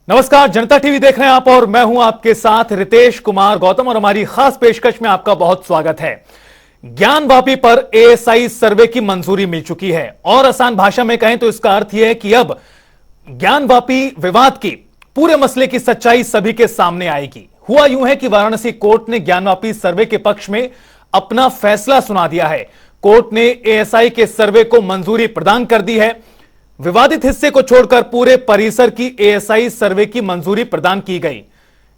नमस्कार, जनता टीवी देख रहे हैं आप और मैं हूं आपके साथ रितेश कुमार गौतम और हमारी खास पेशकश में आपका बहुत स्वागत है। ज्ञानवापी पर एएसआई सर्वे की मंजूरी मिल चुकी है और आसान भाषा में कहें तो इसका अर्थ यह है कि अब ज्ञानवापी विवाद की पूरे मसले की सच्चाई सभी के सामने आएगी। हुआ यूं है कि वाराणसी कोर्ट ने ज्ञानवापी सर्वे के पक्ष में अपना फैसला सुना दिया है। कोर्ट ने एएसआई के सर्वे को मंजूरी प्रदान कर दी है। विवादित हिस्से को छोड़कर पूरे परिसर की एएसआई सर्वे की मंजूरी प्रदान की गई।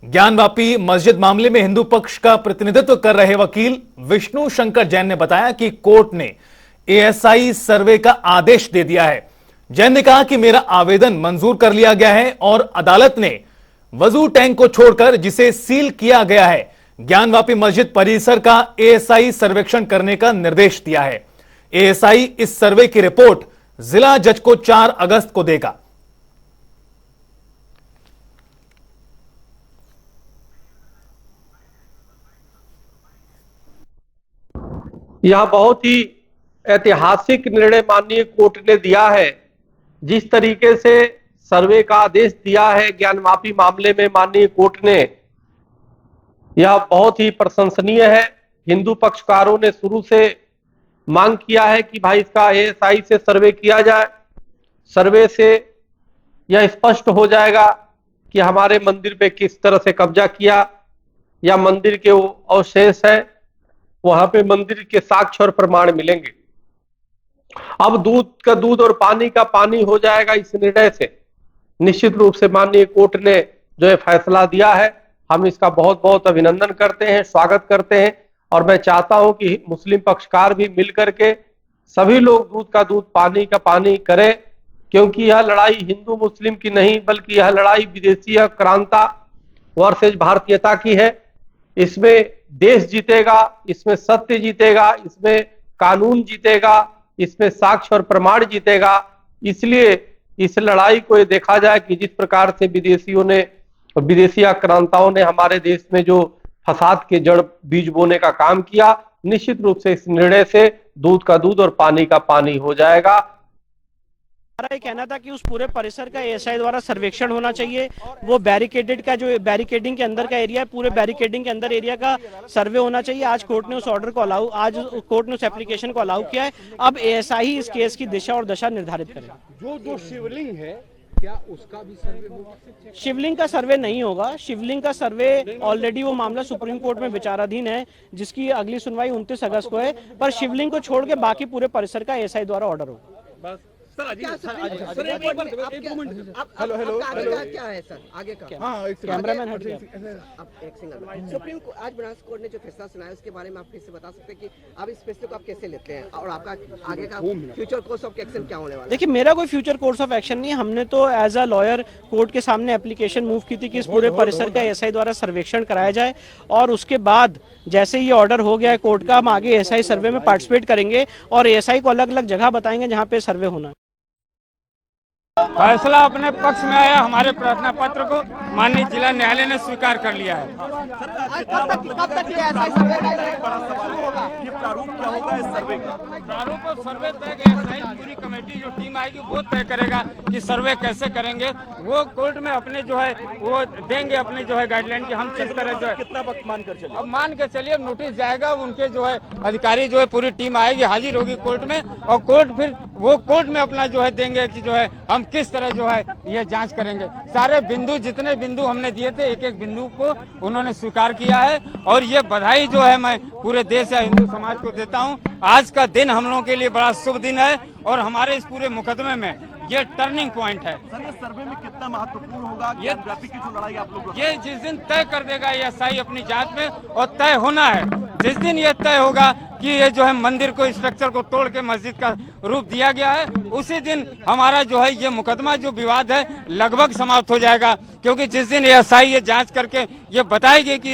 ज्ञानवापी मस्जिद मामले में हिंदू पक्ष का प्रतिनिधित्व कर रहे वकील विष्णु शंकर जैन ने बताया कि कोर्ट ने एएसआई सर्वे का आदेश दे दिया है। जैन ने कहा कि मेरा आवेदन मंजूर कर लिया गया है और अदालत ने वजू टैंक को छोड़कर जिसे सील किया गया है ज्ञानवापी मस्जिद परिसर का एएसआई सर्वेक्षण करने का निर्देश दिया है। एएसआई इस सर्वे की रिपोर्ट जिला जज को 4 अगस्त को देगा। यह बहुत ही ऐतिहासिक निर्णय माननीय कोर्ट ने दिया है। जिस तरीके से सर्वे का आदेश दिया है ज्ञानवापी मामले में माननीय कोर्ट ने, यह बहुत ही प्रशंसनीय है। हिंदू पक्षकारों ने शुरू से मांग किया है कि भाई इसका एएसआई से सर्वे किया जाए। सर्वे से यह स्पष्ट हो जाएगा कि हमारे मंदिर पे किस तरह से कब्जा किया या मंदिर के वो अवशेष है, वहां पे मंदिर के साक्ष्य और प्रमाण मिलेंगे। अब दूध का दूध और पानी का पानी हो जाएगा इस निर्णय से। निश्चित रूप से माननीय कोर्ट ने जो है फैसला दिया है, हम इसका बहुत बहुत अभिनंदन करते हैं, स्वागत करते हैं। और मैं चाहता हूं कि मुस्लिम पक्षकार भी मिलकर के सभी लोग दूध का दूध पानी का पानी करें, क्योंकि यह लड़ाई हिंदू मुस्लिम की नहीं बल्कि यह लड़ाई विदेशी क्रांता वर्सेज भारतीयता की है। इसमें देश जीतेगा, इसमें सत्य जीतेगा, इसमें कानून जीतेगा, इसमें साक्ष्य और प्रमाण जीतेगा। इसलिए इस लड़ाई को ये देखा जाए कि जिस प्रकार से विदेशी आक्रांताओं ने हमारे देश में जो फसाद के जड़ बीज बोने का काम किया, निश्चित रूप से इस निर्णय से दूध का दूध और पानी का पानी हो जाएगा। हमारा ये कहना था कि उस पूरे परिसर का एएसआई द्वारा सर्वेक्षण होना चाहिए। वो बैरिकेडेड का जो बैरिकेडिंग के अंदर का एरिया है, पूरे बैरिकेडिंग के अंदर एरिया का सर्वे होना चाहिए। आज कोर्ट ने उस ऑर्डर को आज कोर्ट ने उस एप्लीकेशन को अलाउ किया है। अब एएसआई इस केस की दिशा और दशा निर्धारित करेगा। जो शिवलिंग है क्या उसका भी सर्वे होगा? शिवलिंग का सर्वे नहीं होगा। शिवलिंग का सर्वे ऑलरेडी वो मामला सुप्रीम कोर्ट में विचाराधीन है, जिसकी अगली सुनवाई 29 अगस्त को है। पर शिवलिंग को छोड़ के बाकी पूरे परिसर का एएसआई द्वारा ऑर्डर होगा। हेलो क्या है सर आगे का? कैमरामैन हट गया। सुप्रीम कोर्ट आज बनारस कोर्ट ने जो फैसला सुनाया उसके बारे में आप कैसे बता सकते हैं कि आप इस फैसले को आप कैसे लेते हैं और आपका आगे का फ्यूचर कोर्स ऑफ एक्शन क्या होने वाला है? देखिए, मेरा कोई फ्यूचर कोर्स ऑफ एक्शन नहीं है। हमने तो एज अ लॉयर कोर्ट के सामने एप्लीकेशन मूव की थी कि इस पूरे परिसर का एएसआई द्वारा सर्वेक्षण कराया जाए और उसके बाद जैसे ये ऑर्डर हो गया है कोर्ट का, हम आगे एएसआई सर्वे में पार्टिसिपेट करेंगे और एएसआई को अलग अलग जगह बताएंगे जहाँ पे सर्वे होना है। फैसला अपने पक्ष में आया। हमारे प्रार्थना पत्र को माननीय जिला न्यायालय ने स्वीकार कर लिया है। प्रारूप और सर्वे तय पूरी कमेटी जो टीम आएगी वो तय करेगा कि सर्वे कैसे करेंगे। वो कोर्ट में अपने जो है वो देंगे अपने जो है गाइडलाइन की हम किस तरह जो है कितना वक्त मान कर चलिए? अब मान के चलिए नोटिस जाएगा, उनके जो है अधिकारी जो है पूरी टीम आएगी, हाजिर होगी कोर्ट में और कोर्ट फिर वो कोर्ट में अपना जो है देंगे कि जो है हम किस तरह जो है ये जांच करेंगे। सारे बिंदु जितने बिंदु हमने दिए थे एक एक बिंदु को उन्होंने स्वीकार किया है और ये बधाई जो है मैं पूरे देश या हिंदू समाज को देता हूँ। आज का दिन हम लोगों के लिए बड़ा शुभ दिन है और हमारे इस पूरे मुकदमे में ये टर्निंग पॉइंट है। सर, ये सर्वे में कितना महत्वपूर्ण होगा ये ज्ञानवापी की जो लड़ाई आप लोग ये जिस दिन तय कर देगा एएसआई अपनी जांच में और तय होना है, जिस दिन ये तय होगा कि ये जो है मंदिर को स्ट्रक्चर को तोड़ के मस्जिद का रूप दिया गया है, उसी दिन हमारा जो है ये मुकदमा जो विवाद है लगभग समाप्त हो जाएगा। क्योंकि जिस दिन एएसआई ये जांच करके ये बताएगी कि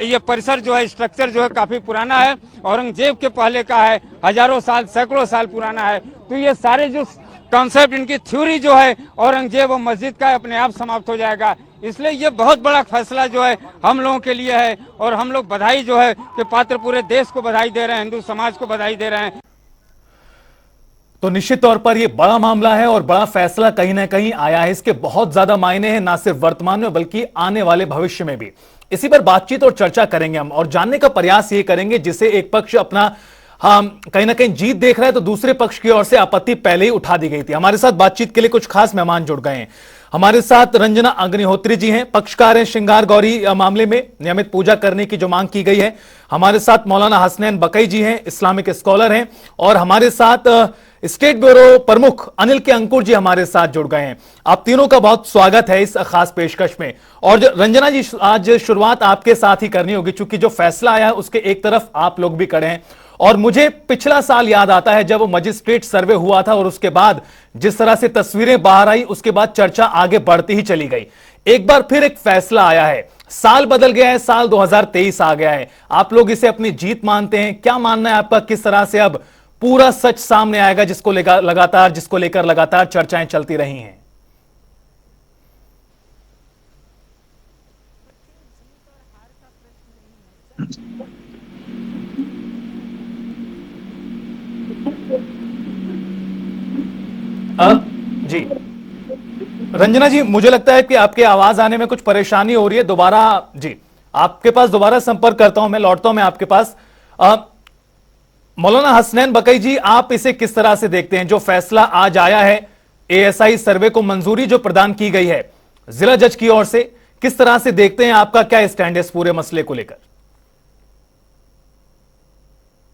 ये परिसर जो है स्ट्रक्चर जो है काफी पुराना है, औरंगजेब के पहले का है, हजारों साल सैकड़ों साल पुराना है, तो ये सारे जो कॉन्सेप्ट इनकी थ्योरी जो है औरंगजेब और मस्जिद का अपने आप समाप्त हो जाएगा। इसलिए ये बहुत बड़ा फैसला जो है हम लोगों के लिए है और हम लोग बधाई जो है कि पात्र पूरे देश को बधाई दे रहे हैं, हिंदू समाज को बधाई दे रहे हैं। तो निश्चित तौर पर यह बड़ा मामला है और बड़ा फैसला कहीं ना कहीं आया है। इसके बहुत ज्यादा मायने हैं, ना सिर्फ वर्तमान में बल्कि आने वाले भविष्य में भी। इसी पर बातचीत और चर्चा करेंगे हम और जानने का प्रयास ये करेंगे जिसे एक पक्ष अपना कहीं ना कहीं जीत देख रहा है तो दूसरे पक्ष की ओर से आपत्ति पहले ही उठा दी गई थी। हमारे साथ बातचीत के लिए कुछ खास मेहमान जुड़ गए हैं। हमारे साथ रंजना अग्निहोत्री जी हैं, पक्षकार हैं श्रृंगार गौरी मामले में नियमित पूजा करने की जो मांग की गई है। हमारे साथ मौलाना हसनैन बकई जी हैं, इस्लामिक स्कॉलर हैं। और हमारे साथ स्टेट ब्यूरो प्रमुख अनिल के अंकुर जी हमारे साथ जुड़ गए हैं। आप तीनों का बहुत स्वागत है इस खास पेशकश में। और रंजना जी, आज शुरुआत आपके साथ ही करनी होगी क्योंकि जो फैसला आया है उसके एक तरफ आप लोग भी खड़े हैं। और मुझे पिछला साल याद आता है जब मजिस्ट्रेट सर्वे हुआ था और उसके बाद जिस तरह से तस्वीरें बाहर आई, उसके बाद चर्चा आगे बढ़ती ही चली गई। एक बार फिर एक फैसला आया है, साल बदल गया है, साल 2023 आ गया है। आप लोग इसे अपनी जीत मानते हैं? क्या मानना है आपका, किस तरह से अब पूरा सच सामने आएगा जिसको लेकर लगातार चर्चाएं चलती रही हैं? जी रंजना जी, मुझे लगता है कि आपकी आवाज आने में कुछ परेशानी हो रही है। दोबारा जी, आपके पास दोबारा संपर्क करता हूं, मैं लौटता हूं मैं आपके पास। मौलाना हसनैन बकई जी, आप इसे किस तरह से देखते हैं? जो फैसला आज आया है, एएसआई सर्वे को मंजूरी जो प्रदान की गई है जिला जज की ओर से, किस तरह से देखते हैं? आपका क्या स्टैंड है इस पूरे मसले को लेकर?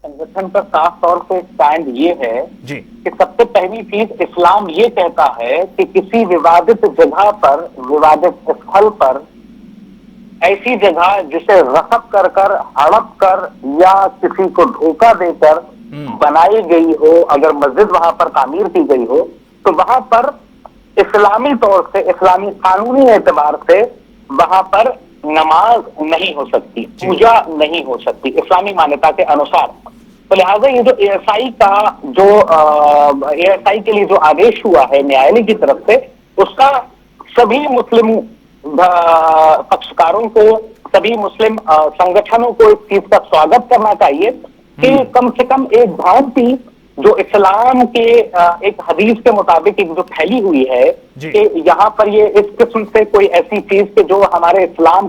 संगठन का साफ तौर पे स्टैंड ये है जी कि सबसे पहली चीज, इस्लाम ये कहता है कि किसी विवादित जगह पर, विवादित स्थल पर, ऐसी जगह जिसे रसब कर हड़प कर या किसी को धोखा देकर बनाई गई हो, अगर मस्जिद वहां पर तामीर की गई हो, तो वहां पर इस्लामी तौर से, इस्लामी कानूनी एतबार से वहां पर नमाज नहीं हो सकती, पूजा नहीं हो सकती इस्लामी मान्यता के अनुसार। तो लिहाजा ये जो एएसआई का जो एएसआई के लिए जो आदेश हुआ है न्यायालय की तरफ से, उसका सभी मुस्लिम पक्षकारों को, सभी मुस्लिम संगठनों को इस चीज का स्वागत करना चाहिए कि कम से कम एक भ्रांति जो इस्लाम के एक हदीस के मुताबिक एक जो फैली हुई है कि यहाँ पर ये इस किस्म से कोई ऐसी चीज के जो हमारे इस्लाम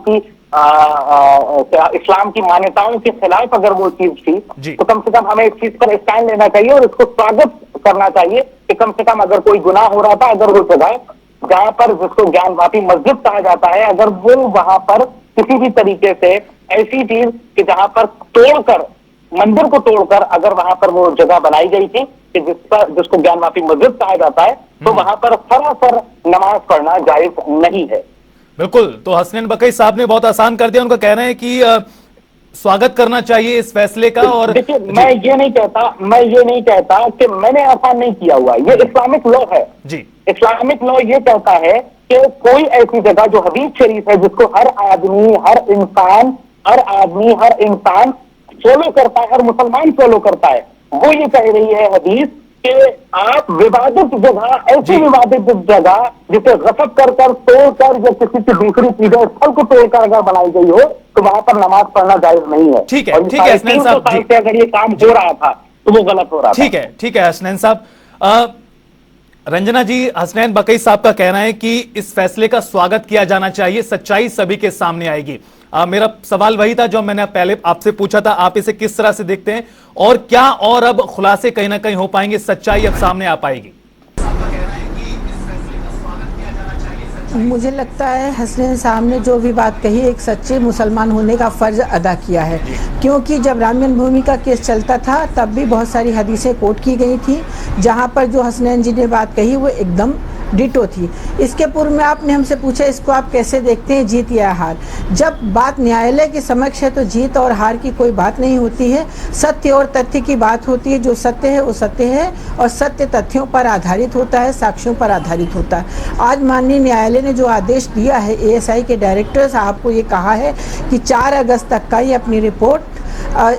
की मान्यताओं के खिलाफ अगर वो चीज थी, तो कम से कम हमें इस चीज पर स्टैंड लेना चाहिए और इसको स्वागत करना चाहिए कि कम से कम अगर कोई गुनाह हो रहा था, अगर वो जगह जहां पर, जिसको ज्ञानवापी मस्जिद कहा जाता है, अगर वो वहां पर किसी भी तरीके से ऐसी चीज कि जहां पर तोड़कर, मंदिर को तोड़कर अगर वहां पर वो जगह बनाई गई थी कि जिसको ज्ञानवापी मस्जिद कहा जाता है, तो वहां पर सरासर नमाज पढ़ना जायज नहीं है। बिल्कुल। तो हसनैन बकई साहब ने बहुत आसान कर दिया। उनका कहना है कि स्वागत करना चाहिए इस फैसले का। और देखिए, मैं ये नहीं कहता कि मैंने आसान नहीं किया हुआ, ये इस्लामिक लॉ है जी। इस्लामिक लॉ ये कहता है कि कोई ऐसी जगह जो हदीस शरीफ है, जिसको हर आदमी, हर इंसान फॉलो करता है, हर मुसलमान फॉलो करता है, वो ये कह रही है हदीस कि आप विवादित जगह, ऐसी विवादित जगह जिसे गसब कर तोड़कर या किसी की दूसरी चीजों स्थल को तोड़कर अगर बनाई गई हो, तो वहां पर नमाज पढ़ना जायज नहीं है। ठीक है, ठीक है हसनैन साहब, अगर ये काम हो रहा था तो वो गलत हो रहा था। ठीक है हसनैन साहब। रंजना जी, हसनैन बकई साहब का कहना है कि इस फैसले का स्वागत किया जाना चाहिए, सच्चाई सभी के सामने आएगी। मेरा सवाल वही था जो मैंने पहले आपसे पूछा था, आप इसे किस तरह से देखते हैं और क्या और अब खुलासे कहीं ना कहीं हो पाएंगे, सच्चाई अब सामने आ पाएगी? मुझे लगता है हसनैन साहब ने जो भी बात कही, एक सच्चे मुसलमान होने का फ़र्ज़ अदा किया है, क्योंकि जब राम जन्मभूमि का केस चलता था तब भी बहुत सारी हदीसें कोट की गई थी, जहां पर जो हसनैन जी ने बात कही वो एकदम डिटो थी। इसके पूर्व में आपने हमसे पूछा इसको आप कैसे देखते हैं, जीत या हार। जब बात न्यायालय के समक्ष है तो जीत और हार की कोई बात नहीं होती है, सत्य और तथ्य की बात होती है। जो सत्य है वो सत्य है और सत्य तथ्यों पर आधारित होता है, साक्ष्यों पर आधारित होता है। आज माननीय न्यायालय ने जो आदेश दिया है, एएसआई के डायरेक्टर साहब को ये कहा है कि 4 अगस्त तक का ये अपनी रिपोर्ट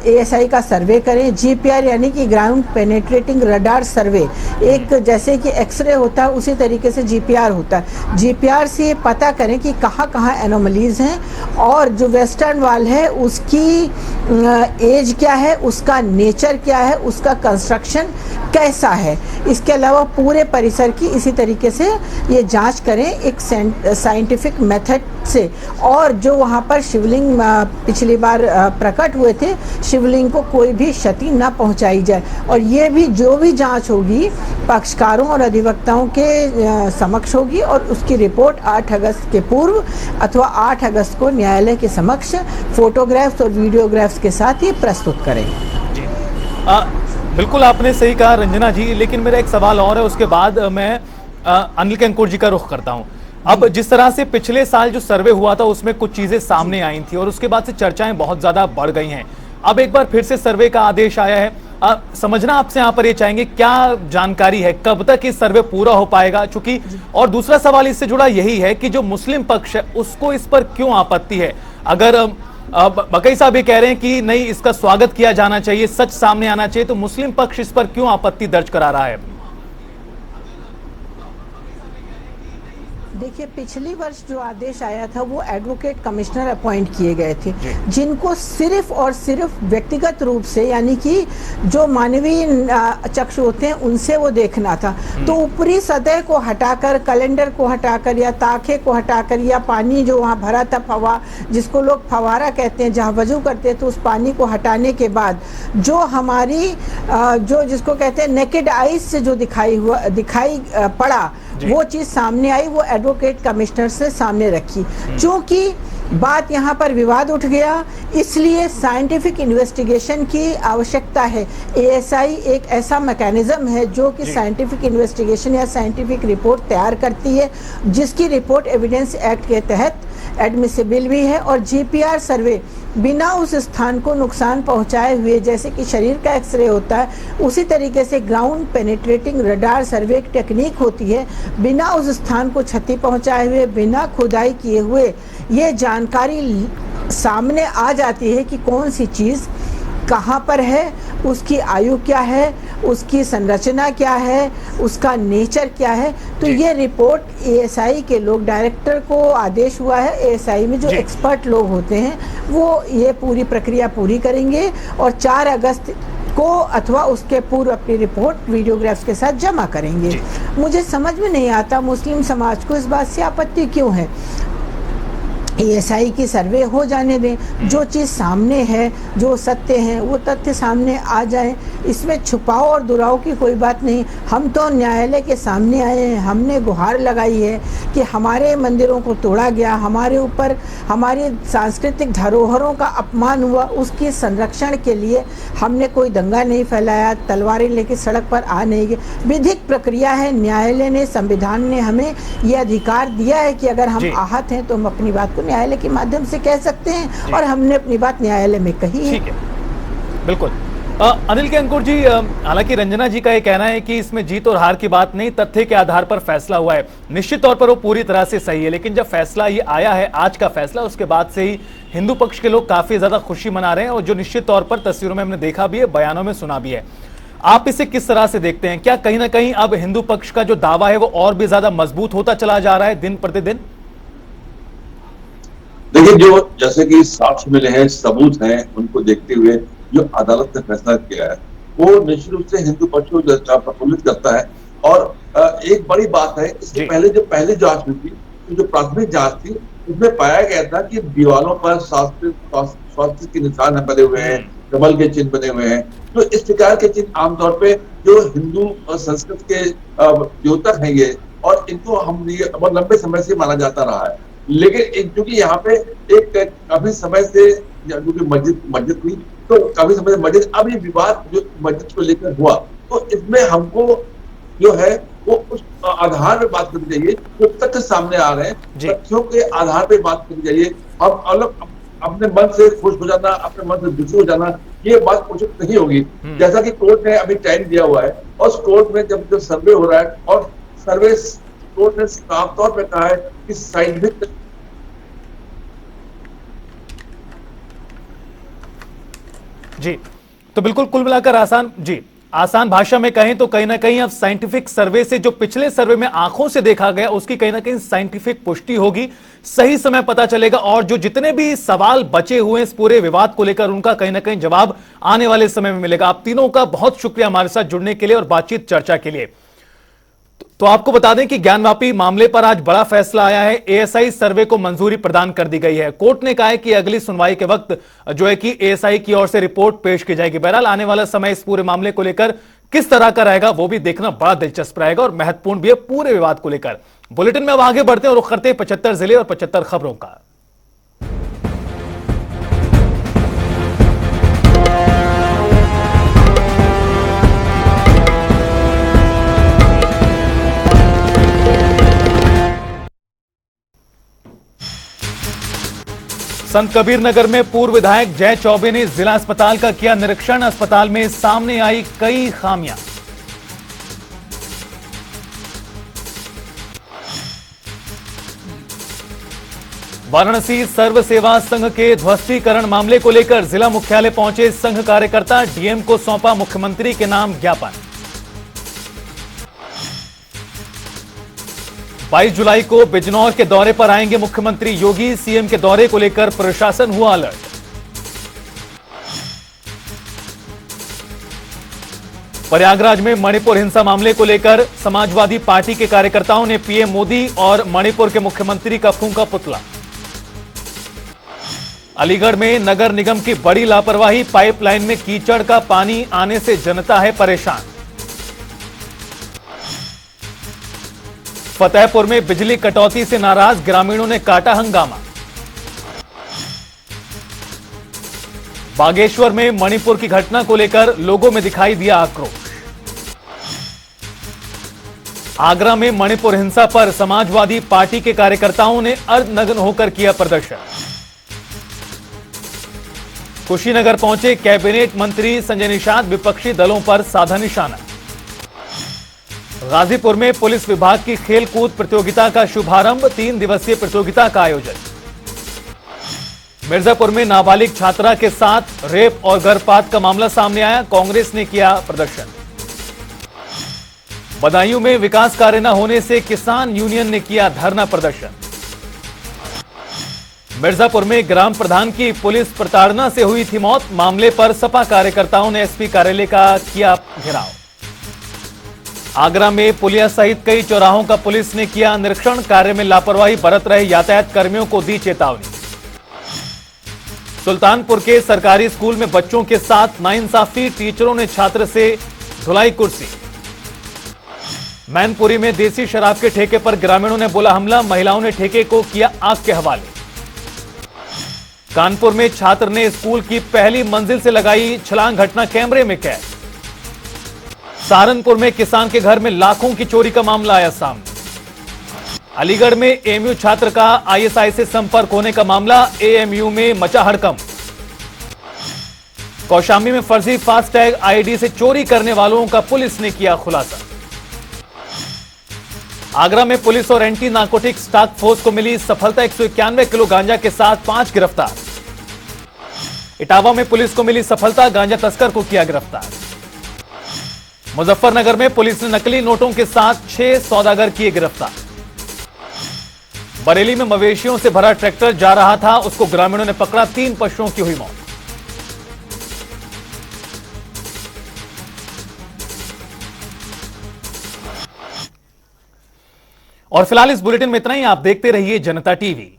एएसआई का सर्वे करें। जीपीआर यानी कि ग्राउंड पेनेट्रेटिंग रडार सर्वे, एक जैसे कि एक्सरे होता है उसी तरीके से जीपीआर होता है। जीपीआर से पता करें कि कहाँ कहाँ एनोमलीज हैं और जो वेस्टर्न वॉल है उसकी एज क्या है, उसका नेचर क्या है, उसका कंस्ट्रक्शन कैसा है। इसके अलावा पूरे परिसर की इसी तरीके से ये जांच करें एक साइंटिफिक मेथड से। और जो वहाँ पर शिवलिंग पिछली बार प्रकट हुए थे, शिवलिंग को कोई भी क्षति न पहुंचाई जाए। और ये भी जो भी जांच होगी पक्षकारों और अधिवक्ताओं के समक्ष होगी और उसकी रिपोर्ट 8 अगस्त के पूर्व अथवा 8 अगस्त को न्यायालय के समक्ष फोटोग्राफ्स और वीडियोग्राफ्स के साथ ही प्रस्तुत करेंगे। बिल्कुल आपने सही कहा रंजना जी, लेकिन मेरा एक सवाल और है, उसके बाद मैं अनिल कंकुर जी का रुख करता हूं। अब जिस तरह से पिछले साल जो सर्वे हुआ था उसमें कुछ चीजें सामने आई थी और उसके बाद से चर्चाएं बहुत ज्यादा बढ़ गई हैं। अब एक बार फिर से सर्वे का आदेश आया है। समझना आपसे यहाँ पर ये चाहेंगे क्या जानकारी है, कब तक ये सर्वे पूरा हो पाएगा? चूंकि और दूसरा सवाल इससे जुड़ा यही है कि जो मुस्लिम पक्ष है उसको इस पर क्यों आपत्ति है? अगर बकई साहब ये कह रहे हैं कि नहीं, इसका स्वागत किया जाना चाहिए, सच सामने आना चाहिए, तो मुस्लिम पक्ष इस पर क्यों आपत्ति दर्ज करा रहा है? देखिए, पिछली वर्ष जो आदेश आया था वो एडवोकेट कमिश्नर अपॉइंट किए गए थे, जिनको सिर्फ और सिर्फ व्यक्तिगत रूप से यानी कि जो मानवीय चक्षु होते हैं उनसे वो देखना था। तो ऊपरी सतह को हटाकर, कैलेंडर को हटाकर या ताखे को हटाकर या पानी जो वहाँ भरा था जिसको लोग फवारा कहते हैं, जहाँ वजू करते हैं, तो उस पानी को हटाने के बाद जो हमारी जो जिसको कहते हैं नेकेड आइज से जो दिखाई पड़ा वो चीज सामने आई, वो एडवोकेट कमिश्नर से सामने रखी। क्योंकि बात यहाँ पर विवाद उठ गया, इसलिए साइंटिफिक इन्वेस्टिगेशन की आवश्यकता है। एएसआई एक ऐसा मैकेनिज्म है जो कि साइंटिफिक इन्वेस्टिगेशन या साइंटिफिक रिपोर्ट तैयार करती है, जिसकी रिपोर्ट एविडेंस एक्ट के तहत एडमिसिबल भी है। और जीपीआर सर्वे बिना उस स्थान को नुकसान पहुंचाए हुए, जैसे कि शरीर का एक्सरे होता है उसी तरीके से ग्राउंड पेनिट्रेटिंग रडार सर्वे एक टेक्निक होती है, बिना उस स्थान को क्षति पहुंचाए हुए, बिना खुदाई किए हुए ये जानकारी सामने आ जाती है कि कौन सी चीज़ कहाँ पर है, उसकी आयु क्या है, उसकी संरचना क्या है, उसका नेचर क्या है। तो ये रिपोर्ट एएसआई के लोग, डायरेक्टर को आदेश हुआ है, एएसआई में जो एक्सपर्ट लोग होते हैं वो ये पूरी प्रक्रिया पूरी करेंगे और 4 अगस्त को अथवा उसके पूर्व अपनी रिपोर्ट वीडियोग्राफ्स के साथ जमा करेंगे। मुझे समझ में नहीं आता मुस्लिम समाज को इस बात से आपत्ति क्यों है। एएसआई की सर्वे हो जाने दें, जो चीज़ सामने है, जो सत्य है वो तथ्य सामने आ जाए, इसमें छुपाओ और दुराओ की कोई बात नहीं। हम तो न्यायालय के सामने आए हैं, हमने गुहार लगाई है कि हमारे मंदिरों को तोड़ा गया, हमारे ऊपर हमारी सांस्कृतिक धरोहरों का अपमान हुआ, उसके संरक्षण के लिए हमने कोई दंगा नहीं फैलाया, तलवारें लेकर सड़क पर आ नहीं गए। विधिक प्रक्रिया है, न्यायालय ने, संविधान ने हमें ये अधिकार दिया है कि अगर हम आहत हैं तो हम अपनी बात को न्यायालय के माध्यम से कह सकते हैं और हमने अपनी बात न्यायालय में कही है। ठीक है, बिल्कुल। अनिल कंकुर जी, हालांकि रंजना जी का ये कहना है कि इसमें जीत और हार की बात नहीं, तथ्य के आधार पर फैसला हुआ है। निश्चित तौर पर वो पूरी तरह से सही है, लेकिन जब फैसला ये आया है, आज का फैसला, उसके बाद से ही हिंदू पक्ष के लोग काफी ज्यादा खुशी मना रहे हैं और जो निश्चित तौर पर तस्वीरों में हमने देखा भी है, बयानों में सुना भी है। आप इसे किस तरह से देखते हैं? क्या कहीं ना कहीं अब हिंदू पक्ष का जो दावा है वो और भी ज्यादा मजबूत होता चला जा रहा है दिन प्रतिदिन? देखिए, जो जैसे कि साक्ष्य मिले हैं, सबूत हैं, उनको देखते हुए जो अदालत ने फैसला किया है वो निश्चित रूप से हिंदू पक्ष को प्रफुल्लित करता है। और एक बड़ी बात है, इससे पहले जो पहली जांच हुई थी, तो जो प्राथमिक जांच थी उसमें पाया गया था कि दीवारों पर स्वास्थ्य के निशान बने हुए हैं, कमल के चिन्ह बने हुए हैं। तो इस प्रकार के चिन्ह आमतौर पे जो हिंदू संस्कृत के द्योतक हैं ये, और इनको हम बहुत लंबे समय से माना जाता रहा है। लेकिन क्योंकि यहाँ पे एक काफी समय से क्योंकि मस्जिद हुई, तो काफी समय से मस्जिद, अब ये विवाद जो मस्जिद को लेकर हुआ, तो इसमें हमको जो है वो उस आधार पे बात करनी चाहिए, जो तथ्य सामने आ रहे हैं, तथ्यों के आधार पे बात करनी चाहिए। अब अलग अपने मन से खुश हो जाना, अपने मन से दुखी हो जाना, ये बात उचित नहीं होगी। जैसा कि कोर्ट ने अभी टाइम दिया हुआ है, और उस कोर्ट में जब सर्वे हो रहा है, और सर्वे कोर्ट ने साफ तौर पर कहा है कि साइंटिफिक जी, तो बिल्कुल कुल मिलाकर आसान भाषा में कहें तो कहीं ना कहीं अब साइंटिफिक सर्वे से जो पिछले सर्वे में आंखों से देखा गया उसकी कहीं ना कहीं साइंटिफिक पुष्टि होगी, सही समय पता चलेगा और जो जितने भी सवाल बचे हुए इस पूरे विवाद को लेकर उनका कहीं ना कहीं जवाब आने वाले समय में मिलेगा। आप तीनों का बहुत शुक्रिया हमारे साथ जुड़ने के लिए और बातचीत चर्चा के लिए। तो आपको बता दें कि ज्ञानवापी मामले पर आज बड़ा फैसला आया है। एएसआई सर्वे को मंजूरी प्रदान कर दी गई है। कोर्ट ने कहा है कि अगली सुनवाई के वक्त जो है कि एएसआई की ओर से रिपोर्ट पेश की जाएगी। बहरहाल आने वाला समय इस पूरे मामले को लेकर किस तरह का रहेगा वो भी देखना बड़ा दिलचस्प रहेगा और महत्वपूर्ण भी है पूरे विवाद को लेकर। बुलेटिन में अब आगे बढ़ते हैं और रुख करते हैं 75 जिले और 75 खबरों का। संत कबीर नगर में पूर्व विधायक जय चौबे ने जिला अस्पताल का किया निरीक्षण। अस्पताल में सामने आई कई खामियां। वाराणसी सर्व सेवा संघ के ध्वस्तीकरण मामले को लेकर जिला मुख्यालय पहुंचे संघ कार्यकर्ता। डीएम को सौंपा मुख्यमंत्री के नाम ज्ञापन। 22 जुलाई को बिजनौर के दौरे पर आएंगे मुख्यमंत्री योगी। सीएम के दौरे को लेकर प्रशासन हुआ अलर्ट। प्रयागराज में मणिपुर हिंसा मामले को लेकर समाजवादी पार्टी के कार्यकर्ताओं ने पीएम मोदी और मणिपुर के मुख्यमंत्री का फूंका पुतला। अलीगढ़ में नगर निगम की बड़ी लापरवाही। पाइपलाइन में कीचड़ का पानी आने से जनता है परेशान। फतेहपुर में बिजली कटौती से नाराज ग्रामीणों ने काटा हंगामा। बागेश्वर में मणिपुर की घटना को लेकर लोगों में दिखाई दिया आक्रोश। आगरा में मणिपुर हिंसा पर समाजवादी पार्टी के कार्यकर्ताओं ने अर्धनग्न होकर किया प्रदर्शन। कुशीनगर पहुंचे कैबिनेट मंत्री संजय निषाद। विपक्षी दलों पर साधा निशाना। गाजीपुर में पुलिस विभाग की खेलकूद प्रतियोगिता का शुभारंभ। 3 दिवसीय प्रतियोगिता का आयोजन। मिर्जापुर में नाबालिग छात्रा के साथ रेप और गर्भपात का मामला सामने आया। कांग्रेस ने किया प्रदर्शन। बदायूं में विकास कार्य न होने से किसान यूनियन ने किया धरना प्रदर्शन। मिर्जापुर में ग्राम प्रधान की पुलिस प्रताड़ना से हुई थी मौत। मामले पर सपा कार्यकर्ताओं ने एसपी कार्यालय का किया घेराव। आगरा में पुलिया सहित कई चौराहों का पुलिस ने किया निरीक्षण। कार्य में लापरवाही बरत रहे यातायात कर्मियों को दी चेतावनी। सुल्तानपुर के सरकारी स्कूल में बच्चों के साथ नाइंसाफी। टीचरों ने छात्र से धुलाई कुर्सी। मैनपुरी में देसी शराब के ठेके पर ग्रामीणों ने बोला हमला। महिलाओं ने ठेके को किया आग के हवाले। कानपुर में छात्र ने स्कूल की पहली मंजिल से लगाई छलांग। घटना कैमरे में कैद। सहारनपुर में किसान के घर में लाखों की चोरी का मामला आया सामने। अलीगढ़ में एएमयू छात्र का आईएसआई से संपर्क होने का मामला। एएमयू में मचा हड़कंप। कौशाम्बी में फर्जी फास्टैग आईडी से चोरी करने वालों का पुलिस ने किया खुलासा। आगरा में पुलिस और एंटी नार्कोटिक्स टास्क फोर्स को मिली सफलता। 191 किलो गांजा के साथ 5 गिरफ्तार। इटावा में पुलिस को मिली सफलता। गांजा तस्कर को किया गिरफ्तार। मुजफ्फरनगर में पुलिस ने नकली नोटों के साथ 6 सौदागर किए गिरफ्तार। बरेली में मवेशियों से भरा ट्रैक्टर जा रहा था, उसको ग्रामीणों ने पकड़ा। 3 पशुओं की हुई मौत। और फिलहाल इस बुलेटिन में इतना ही। आप देखते रहिए जनता टीवी।